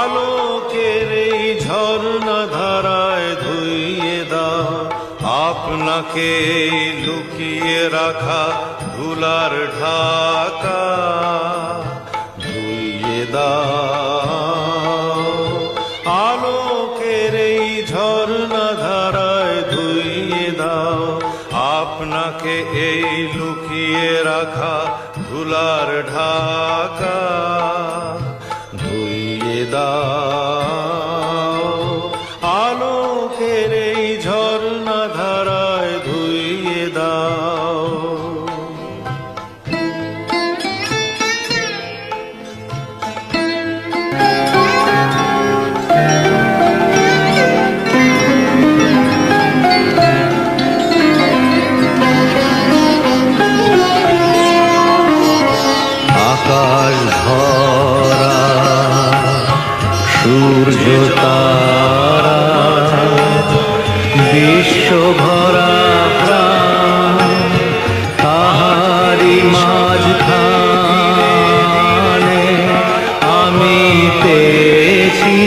আলোকের এই ঝর্ণা ধারায় ধুইয়ে দাও আপনাকে লুকিয়ে রাখা ধুলার ঢাকা, ধুইয়ে দাও। আলোকের এই ঝর্ণা ধারায় ধুইয়ে দাও আপনাকে এই লুকিয়ে রাখা ধুলার ঢাকা, ধুইয়ে দাও। আলোকের এই ঝর্ণা ধারায় ধুইয়ে দাও। আকাশ ভরা সূর্য তারা, বিশ্ব ভরা প্রাণ, তাহারি মাঝখানে আমি পেয়েছি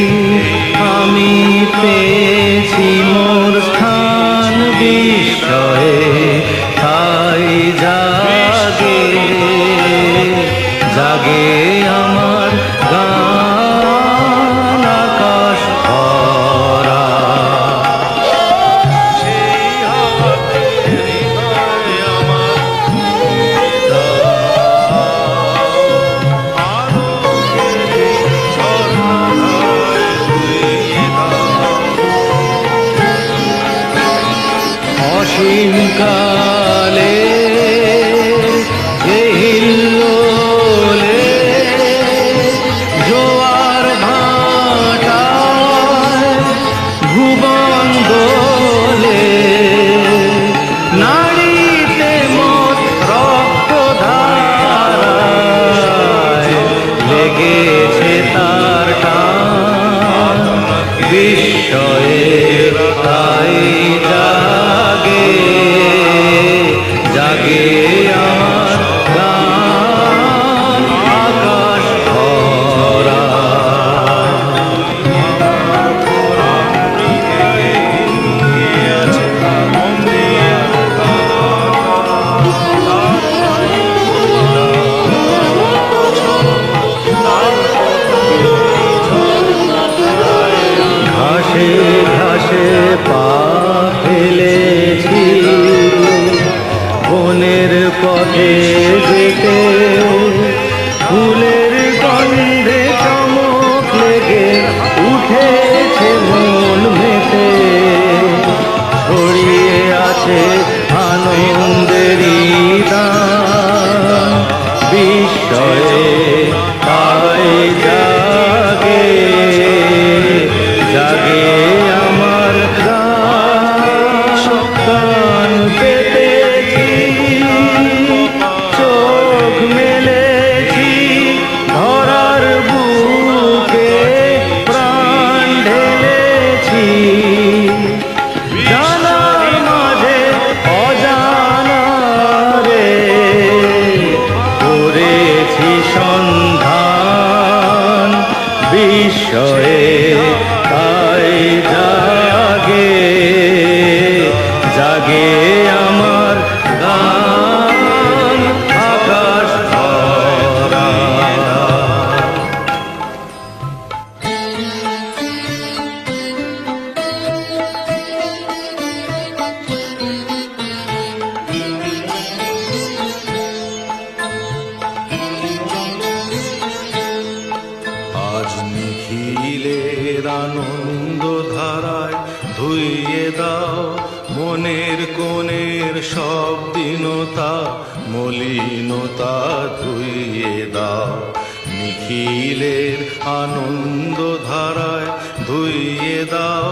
মোর স্থান। বিস্ময়ে তাই জাগে জাগে আমার গান, আকাশ ভরা। সেই হাতে হৃদয় আমার আলোকের এই ঝর্ণা ধারায় ধুইয়ে দাও। অসীম কালে হিল্লোলে জোয়ার ভাটায় ভুবন দোলে, নাড়িতে মোর রক্তধারায় লেগেছে তার টান। বিস্ময়ে তাই জাগে জাগে আমার গান, আকাশ ভরা। ঘাসে ঘাসে পা ফেলেছি বনের পথে যেতে, ফুলের গন্ধে চমক লেগে উঠেছে মন মেতে, ছড়িয়ে আছে আনন্দেরই দান। বিস্ময়ে তাই জাগে জাগে আমার গান, পেতেছি চোখ মেলেছি ধরার বুকে, প্রাণ ঢেলেছি জানার মাঝে অজানা রে, করেছি সন্ধান। বিস্ময়ে তাই জাগে জাগে আমার গান, আকাশ ভরা। আজ নিখিলের আনন্দ ধারায় ধুইয়ে দাও মনের কোণের সব দীনতা মলিনতা, ধুইয়ে দাও। নিখিলের আনন্দ ধারায় ধুইয়ে দাও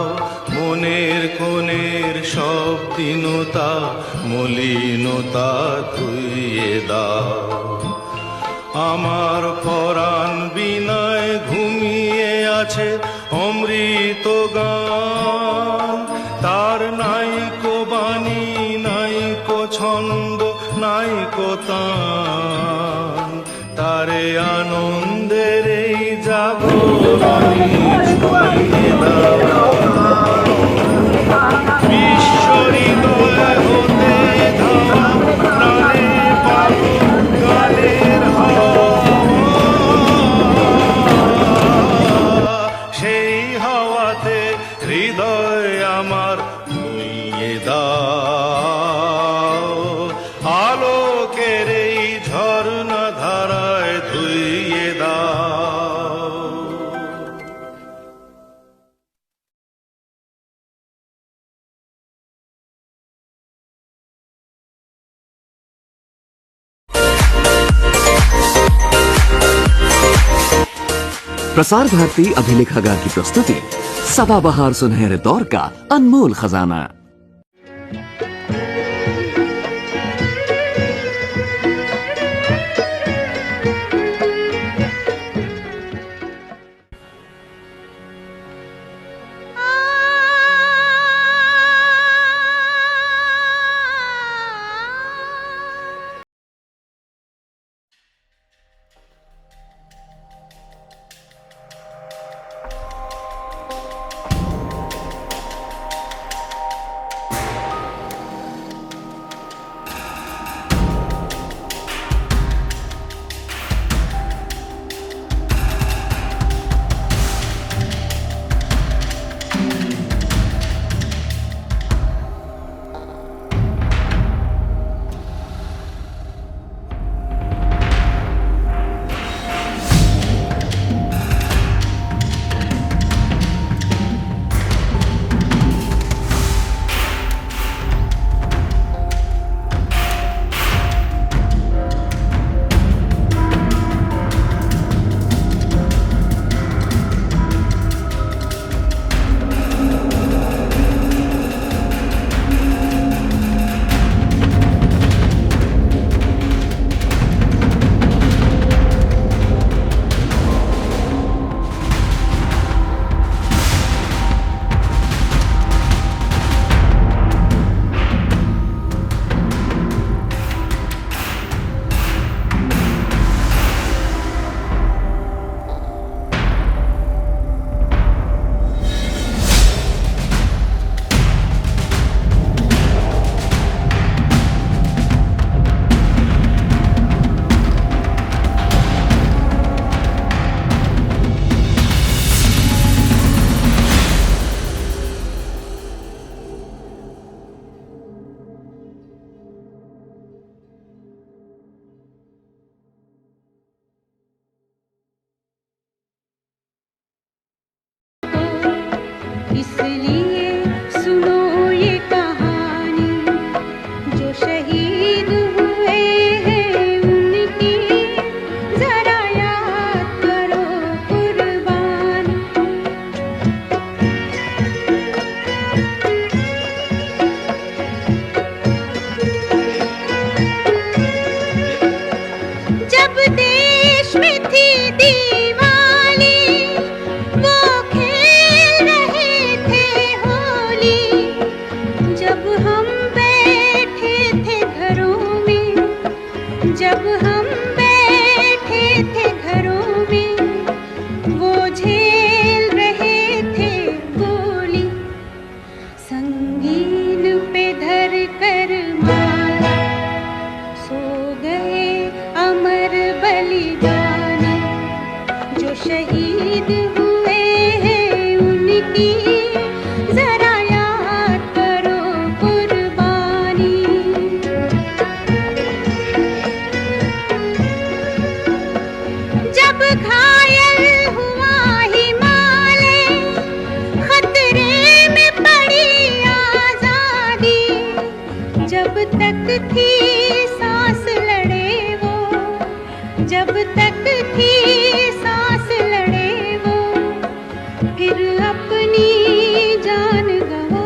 মনের মনের কোণের সব দীনতা মলিনতা ধুইয়ে দাও। আমার পরাণ বিনায় ঘুমিয়ে আছে অমৃত গান, তার নাইকো বাণী নাইকো ছন্দ নাইকো তান, তারে আনন্দের এই জাগরণী ছড়িয়ে দাও। বিশ্ব হৃদয় হতে ধারা প্রাণে পাবো গানের হাওয়া, সেই হাওয়াতে হৃদয় আমার নুইয়ে দাও। আলোকের এই ঝর্ণা ধারায় ধুইয়ে দাও। प्रसार भारती अभिलेखागार की प्रस्तुति सदाबहार सुनहरे दौर का अनमोल खजाना। इसलिए सुनो ये कहानी, जो शहीद हुए हैं उनकी जरा याद करो कुर्बानी। जब देश में थी दीवाली, वो खेल रहे थे होली। जब हम बैठे थे घरों में, जब हम बैठे थे घरों में, वो झेल रहे थे गोली। संगीन पे धर कर माला, सो गए अमर बलिदानी। जो शहीद हुए हैं उनकी जरा याद करो कुर्बानी। जब घायल हुआ हिमालय, खतरे में पड़ी आजादी। जब तक थी सांस लड़े वो, जब तक थी सांस लड़े वो, फिर अपनी जान गंवा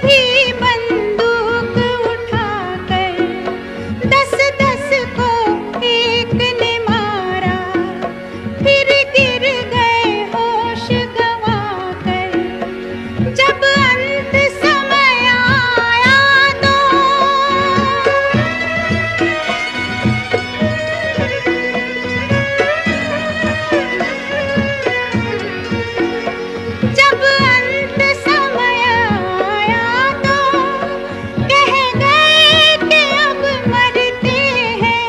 भी बंदूक उठाकर 10-10 को एक ने मारा, फिर गिर गए होश गंवाकर। जब अंत समय आया तो जब अंत समय आया तो कह गए कि अब मरते हैं।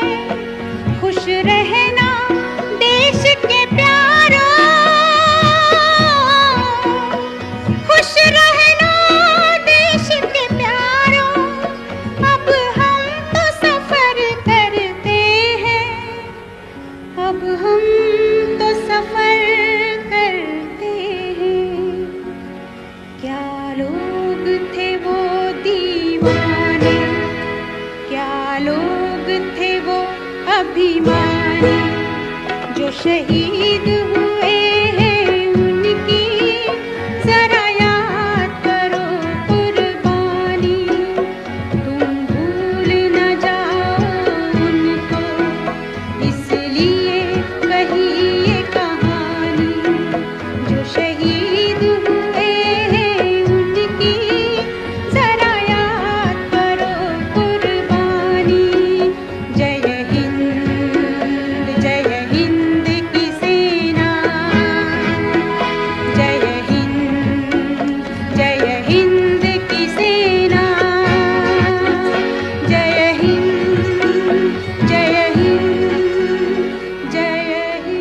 खुश रहना देश के प्यारों, खुश रहना देश के प्यारों। अब हम तो सफर करते हैं, अब हम तो सफर करते हैं। क्या लोग थे वो दीवाने, क्या लोग थे वो अभिमानी, जो शहीद हुए हैं उनकी जरा याद करो कुर्बानी। तुम भूल न जाओ उनको, इसलिए कही ये कहानी। जो शहीद हुए हैं उनकी जरा याद करो कुर्बानी। जय हिंद की सेना, जय हिंद की सेना, जय हिंद, जय हिंद, जय हिंद।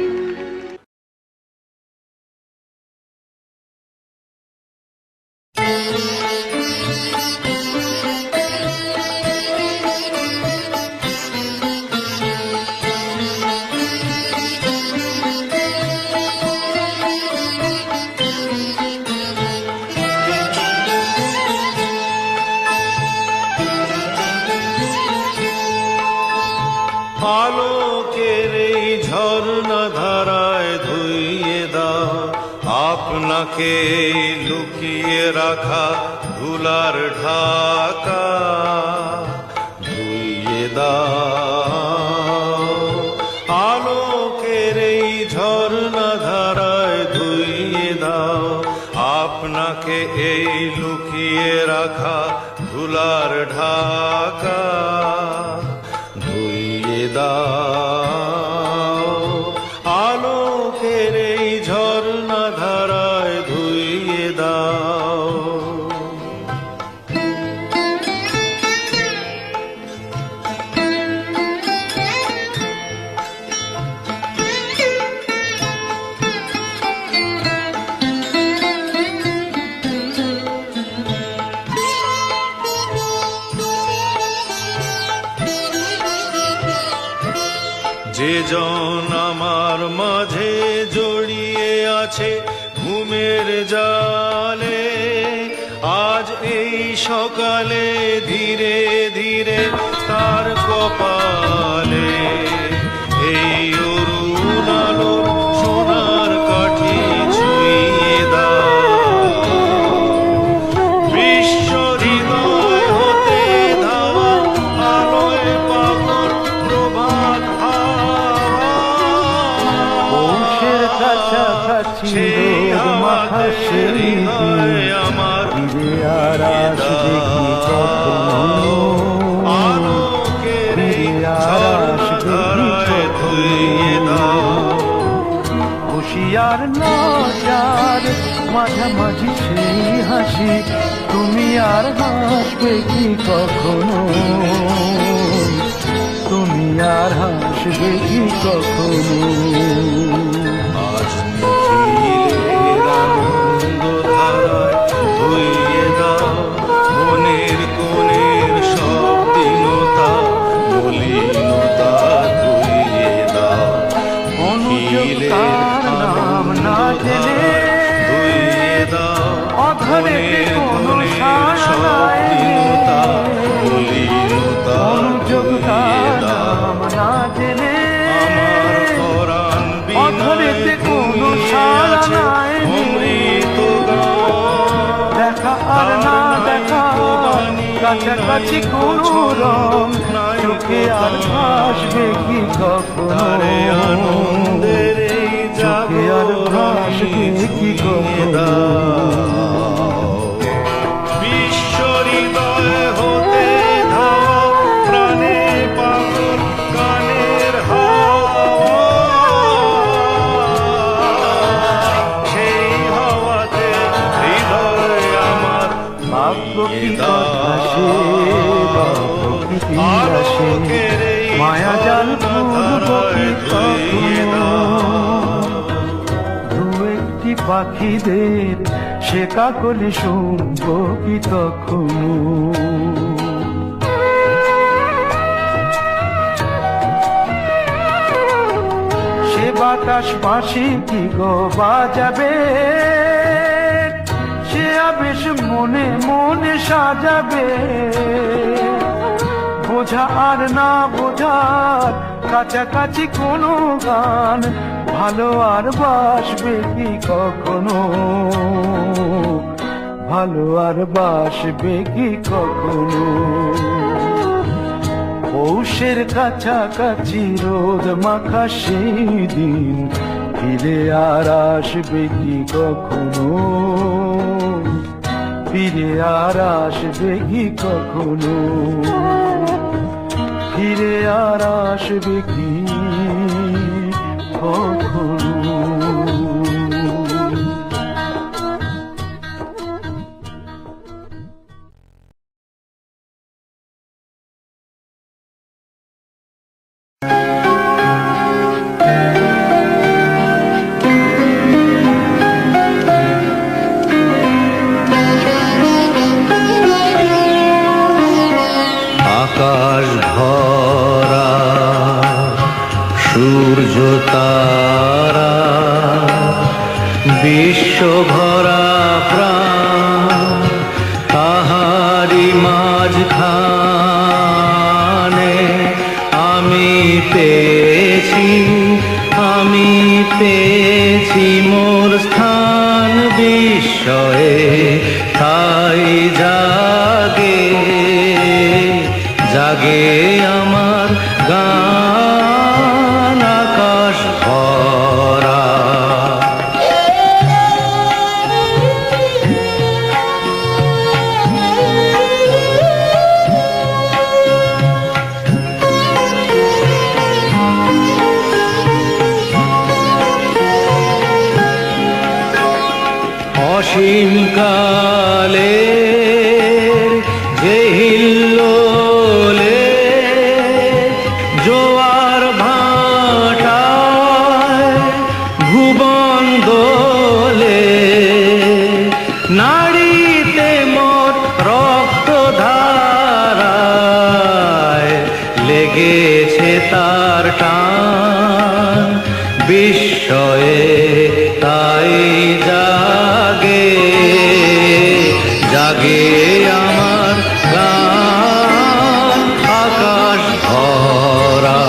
আলোকের এই ঝর্ণা ধারায় ধুইয়ে দাও আপনাকে লুকিয়ে রাখা ধুলার ঢাকা। ধুইয়ে দাও আলোকের এই ঝর্ণা ধারায় ধুইয়ে দাও আপনাকে এই লুকিয়ে রাখা ধুলার ঢাকা। ধুইয়ে দাও আলোকের এই ঝর্ণা ধারায় ধুইয়ে দাও। যে জন আমার মাঝে জড়িয়ে আছে ঘুমের জালে, আজ এই সকালে ধীরে ধীরে তার কপালে এই অরুণ আলোর সোনার কাঠি ছুঁয়ে দাও। বিশ্ব হৃদয় হতে ধাওয়া আলোয় পাগল প্রভাত হাওয়া। পৌষের কাছাকাছি সেই হাওয়াতে হৃদয় আমার ফিরে আর আসবে কি কখনো? আলোকের এই ফিরে আর ঝর্ণা আসবে কি ধারায় ধুইয়ে দাও। হুঁশিয়ার নজার মাঝামাঝি সেই হাসি, তুমি আর হাসবে কি কখনো? তুমি আর হাসবে কি কখনো? আজ নিখিলের আনন্দ ধারায় ধুইয়ে দাও মনের কোণের সব দীনতা মলিনতা। ধুইয়ে দাও নিখিলের নাম না জেনে ধুইয়ে দাও অধরে মনের কোনো কোণের সব দীনতা মলিনতা। অনুযোগ ধুইয়ে দাও নাম না জেনে আমার পরাণ বিনা কাছাকাছি কোনো রং চোখে আর ভাসবে কি তারে কখনো, আনন্দের এই চোখে আর ভাসবে কি কখনো। বিশ্ব হৃদয় হতে ধাও প্রাণে পাগল গানের হাওয়া, সেই হাওয়াতে হৃদয় আমার ভাগ্য কি কথা সে, ভাগ্য কি আসে, মায়া জাল ভুলব কি কখনো। দু একটি পাখিদের সে কাকলি শুনব কি তখনো। সে বাতাস বাঁশি কি গো বাজাবে, সে আবেশ মনে মনে সাজাবে। বোঝা আর না বোঝার কাছাকাছি কোনো গান, ভালো আর বাসবে কি কখনো, ভালো আর বাসবে কি কখনো। পৌষের কাছাকাছি রোদ মাখা সেই দিন ফিরে আর আসবে কি কখনো, ফিরে আর আসবে কি কখনো, ফিরে আর আসবে কি কখনো। আকাশ ভরা সূর্য তারা, বিশ্ব ভরা প্রাণ, তাহারি মাঝখানে আমি পেয়েছি মোর স্থান বিস্ময়ে, তাই জাগে জাগে আমার গান আকাশ ভরা। অসীম কালে যে হিল্লোলে জোয়ার ভাটায় ভুবন দোলে, নাড়িতে মোর রক্ত ধারায় লেগেছে তার টান বিস্ময়ে, তাই জাগে জাগে আমার গান আকাশ ভরা।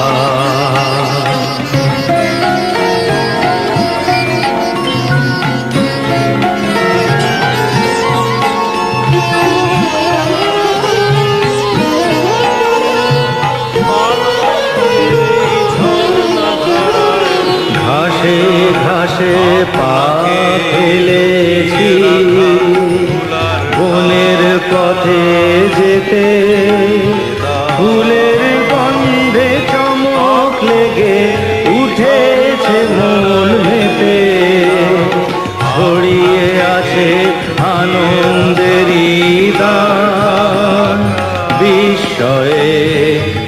ঘাসে ঘাসে পা ফেলেছি বনের পথে যেতে, ফুলের গন্ধে চমক লেগে উঠেছে মন মেতে, ছড়িয়ে আছে আনন্দেরই দান বিস্ময়ে,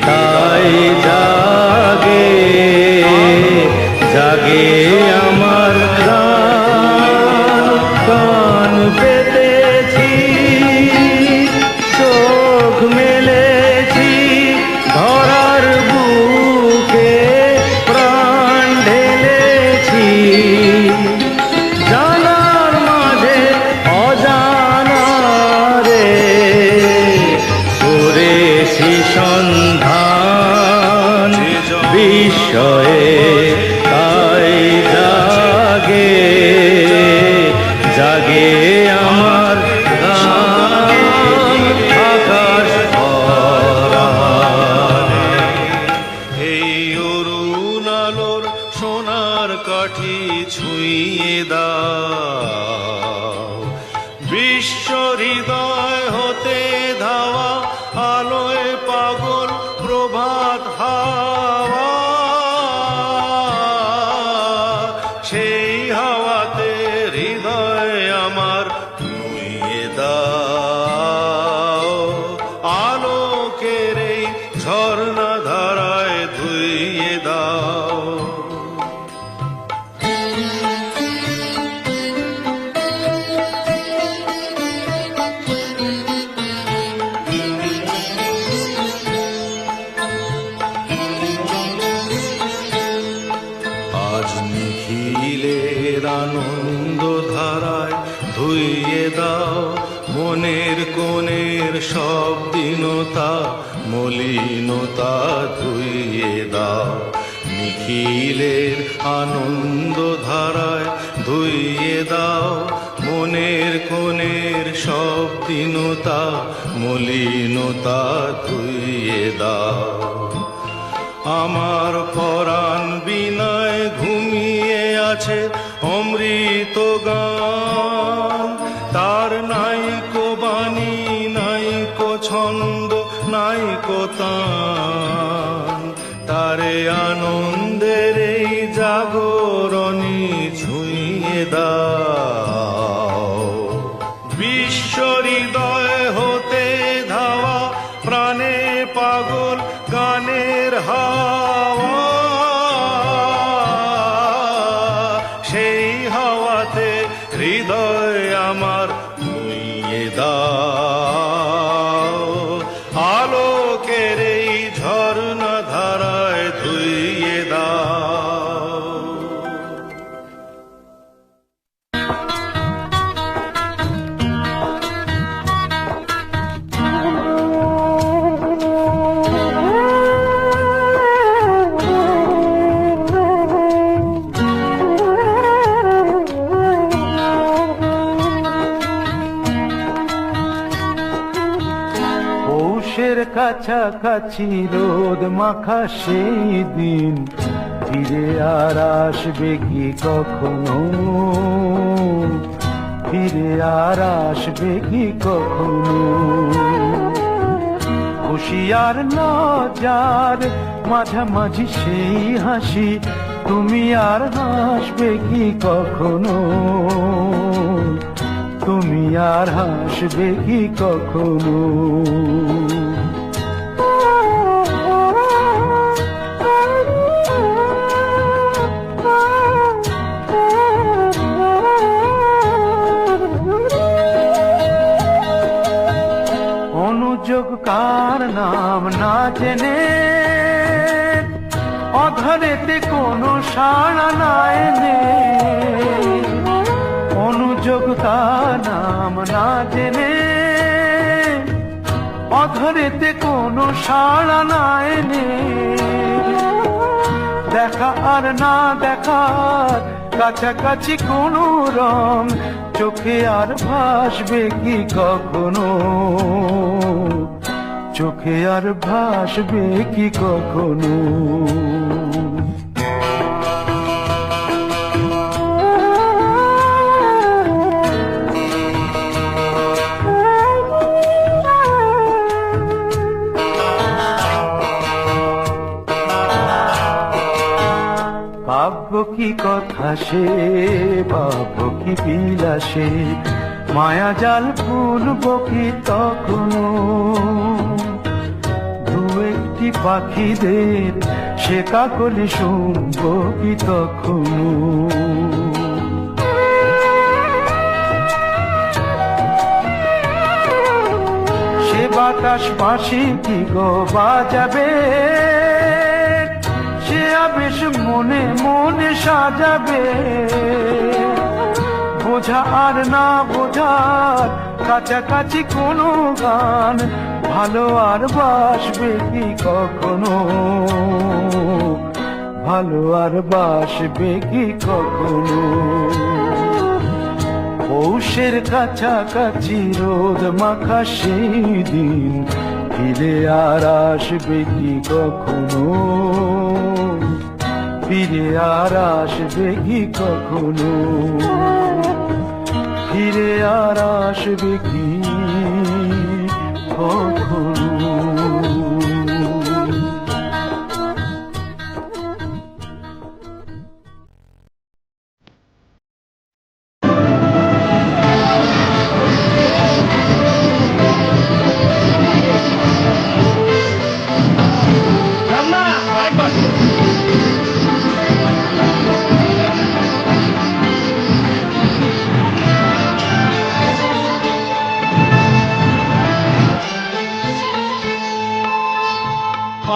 তাই জাগে জাগে আমার গান গান পেতেছি, চোখ মেলেছি ধরার বুকে, প্রাণ ঢেলেছি জানার মাঝে অজানা রে, করেছি সন্ধান মনের সব দীনতা মলিনতা ধুইয়ে দাও, নিখিলের আনন্দ ধারায় ধুইয়ে দাও, মনের কোণের সব দীনতা মলিনতা ধুইয়ে দাও। আমার পরাণ বিনায় ঘুমিয়ে আছে অমৃত গান, তার নাইকো বাণী নাইকো ছন্দ নাইকো তান, তারে আনন্দের এই জাগরণী ছুঁয়ে দাও। বিশ্ব হৃদয় হতে ধাওয়া প্রাণে পাগল গানের হাওয়া, সেই হাওয়াতে হৃদয় আমার নুইয়ে দাও, আলোকের এই ঝর্ণা ধারায় ধুইয়ে দাও। পৌষের কাছাকাছি রোদ মাখা সেই দিন ফিরে আর আসবে কি কখনো, ফিরে আর আসবে কি কখনো। হুঁশিয়ার লজ্জার মাঝামাঝি সেই হাসি, তুমি আর হাসবে কি কখনো, তুমি আর হাসবে কি কখনো। অনুযোগ কার নাম না জেনে অধরেতে কোনো সাড়া না এনে, অনুযোগ কার নাম না জেনে অধরেতে কোনো সাড়া না এনে, দেখা আর না দেখার কাছাকাছি কোনো রং চোখে আর ভাসবে কি কখনো, চোখে আর ভাসবে কি কখনো। ভাবব কি কথা সে, ভাবব কি বিলাসে, মায়া জাল ফুলব কি তখনো, দু একটি পাখিদের সে কাকলি শুনব কি তখনো। সে বাতাস পাশে কি গো বাজাবে, সে আবেশ মনে মনে সাজাবে, বোঝা আর না বোঝার কাছাকাছি কোনো গান ভালো আর বাসবে কি কখনো, ভালো আর বাসবে কি কখনো। পৌষের কাছাকাছি রোদ মাখা সেই দিন ফিরে আর আসবে কি কখনো, ফিরে আর আসবে কি কখনো, ফিরে আর আসবে কি কখনো।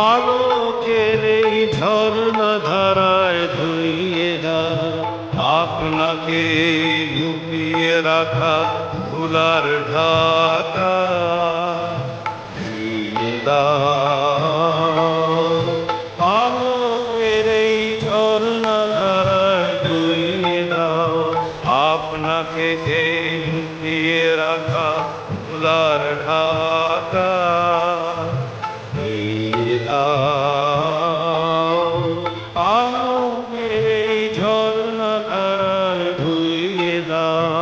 আলোকের এই ঝর্ণা ধারায় ধুইয়ে দাও, আপনাকে লুকিয়ে রাখা ভুলার ঢাকা। দাও আলোকের এই ঝর্ণা ধারায় ধুইয়ে দাও আপনাকে দিয়ে রাখা উদার ঢাকা দিয়ে দাও আলোকের এই ঝর্ণা ধারায় ধুইয়ে দাও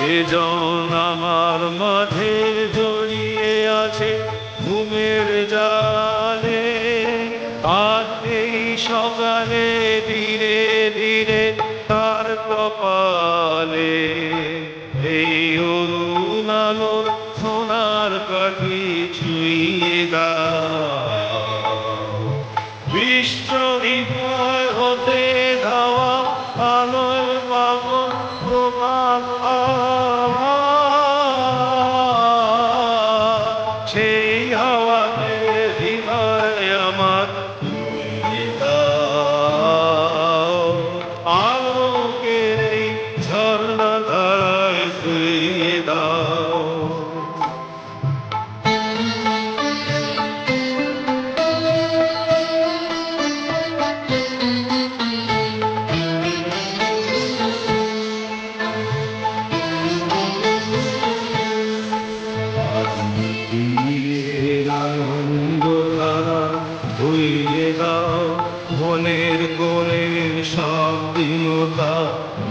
যেজন আমার মাঝে জড়িয়ে আছে ঘুমের জালে আর এই সকালে ধীরে ধীরে তার কপালে এই অরুণ আলোর সোনার পাখি ছুঁয়ে দাও বিশ্ব হৃদয় হতে ধাওয়া আলোর পাগল প্রভাত সেই হাওয়াতে হৃদয় আমার ছুঁয়ে দাও আলোকের এই ঝর্ণা ধারায় ছুঁয়ে দাও আনন্দধারা ধুইয়ে দাও মনের কোণের সব দীনতা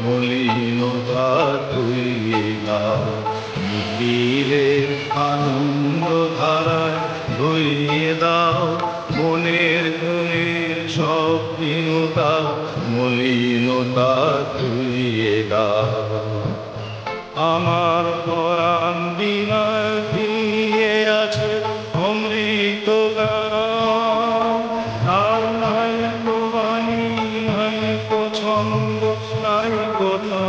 মলিনতা ধুইয়ে দাও দিলের আনন্দধারায় ধুইয়ে দাও মনের কোণের সব দীনতা মলিনতা ধুইয়ে দাও আমার পরাণ বিনয় দিয়ে আছে অমৃত গান আর নাই তো বাণী নাই তো ছন্দ নাই কোথাও